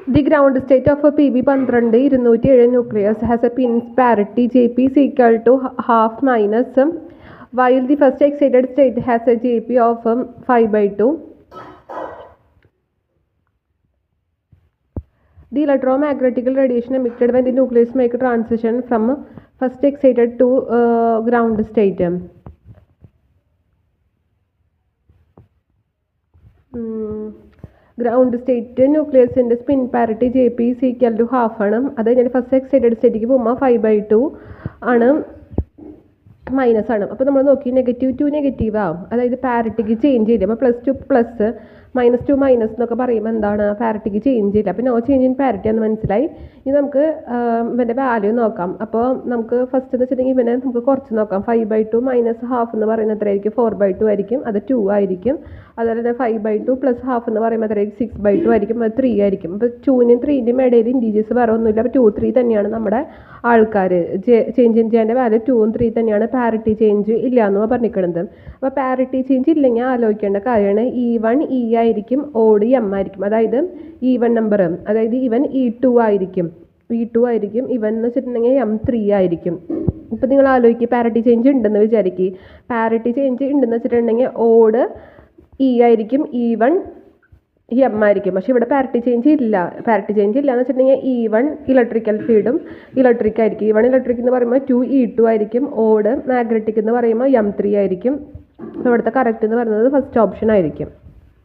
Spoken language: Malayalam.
The ground state of a PB12 nucleus has a pin parity Jp is equal to half minus while the first excited state has a Jp of 5/2. The electromagnetic radiation emitted when the nucleus make a transition from first excited to ground state. Ground state ന്യൂക്ലിയസിൻ്റെ spin parity JP is equal to half ആണ്. അത് കഴിഞ്ഞാൽ ഫസ്റ്റ് എക്സൈറ്റഡ് സ്റ്റേറ്റിലേക്ക് പോകുമ്പോൾ 5/2 ആണ്, മൈനസ് ആണ്. അപ്പോൾ നമ്മൾ നോക്കി നെഗറ്റീവ് ടു നെഗറ്റീവ് ആവും, അതായത് പാരിറ്റിക്ക് ചേഞ്ച് ചെയ്യില്ല. അപ്പോൾ +2 പ്ലസ് -2 മൈനസ് എന്നൊക്കെ പറയുമ്പോൾ എന്താണ്, പാരിറ്റിക്ക് ചേഞ്ച് ചെയ്യില്ല. അപ്പോൾ നോ ചേഞ്ച് ഇൻ പാരിറ്റി എന്ന് മനസ്സിലായി. ഇനി നമുക്ക് ഇവൻ്റെ വാല്യൂ നോക്കാം. അപ്പോൾ നമുക്ക് ഫസ്റ്റ് എന്ന് വെച്ചിട്ടുണ്ടെങ്കിൽ ഇവനെ നമുക്ക് കുറച്ച് നോക്കാം. 5/2 മൈനസ് ഹാഫ് എന്ന് പറയുന്നത് എത്രയായിരിക്കും, 4/2 ആയിരിക്കും. അത് 2 ആയിരിക്കും. അതുപോലെ തന്നെ 5/2 പ്ലസ് ഹാഫ് എന്ന് പറയുമ്പോൾ എത്രയായിരിക്കും, 6/2 ആയിരിക്കും. അത് 3 ആയിരിക്കും. അപ്പോൾ 2നും 3നും ഇടയിൽ ഇൻറ്റീജേഴ്സ് വേറെ ഒന്നുമില്ല. അപ്പോൾ 2, 3 തന്നെയാണ് നമ്മുടെ ആൾക്കാർ. ചേഞ്ച് ഇൻ ചെയ്യാൻ്റെ വാല്യൂ 2ഉം 3 തന്നെയാണ്. പാരിറ്റി ചേഞ്ച് ഇല്ല എന്ന് പറഞ്ഞിരിക്കുന്നത്. അപ്പോൾ പാരിറ്റി ചേഞ്ച് ഇല്ലെങ്കിൽ ആലോചിക്കേണ്ട കാര്യമാണ് E1 E ആയിരിക്കും, ഓഡ് M ആയിരിക്കും. അതായത് E1 നമ്പർ, അതായത് ഇവൻ E2 ആയിരിക്കും, ഇവൻ എന്ന് വെച്ചിട്ടുണ്ടെങ്കിൽ M3 ആയിരിക്കും. ഇപ്പോൾ നിങ്ങൾ ആലോചിക്കുക, പാരിറ്റി ചേഞ്ച് ഉണ്ടെന്ന് വിചാരിക്കുക. പാരിറ്റി ചേഞ്ച് ഉണ്ടെന്ന് വെച്ചിട്ടുണ്ടെങ്കിൽ ഓഡ് E ആയിരിക്കും, E1 M ആയിരിക്കും. പക്ഷെ ഇവിടെ പാരിറ്റി ചേഞ്ച് ഇല്ല. എന്ന് വെച്ചിട്ടുണ്ടെങ്കിൽ E1 ഇലക്ട്രിക്കൽ ഫീൽഡും ഇലക്ട്രിക് ആയിരിക്കും. E1 ഇലക്ട്രിക് എന്ന് പറയുമ്പോൾ 2 E2 ആയിരിക്കും. ഓഡ് മാഗ്നറ്റിക് എന്ന് പറയുമ്പോൾ M3 ആയിരിക്കും. അപ്പോൾ ഇവിടുത്തെ കറക്റ്റ് എന്ന് പറയുന്നത് ഫസ്റ്റ് ഓപ്ഷൻ ആയിരിക്കും.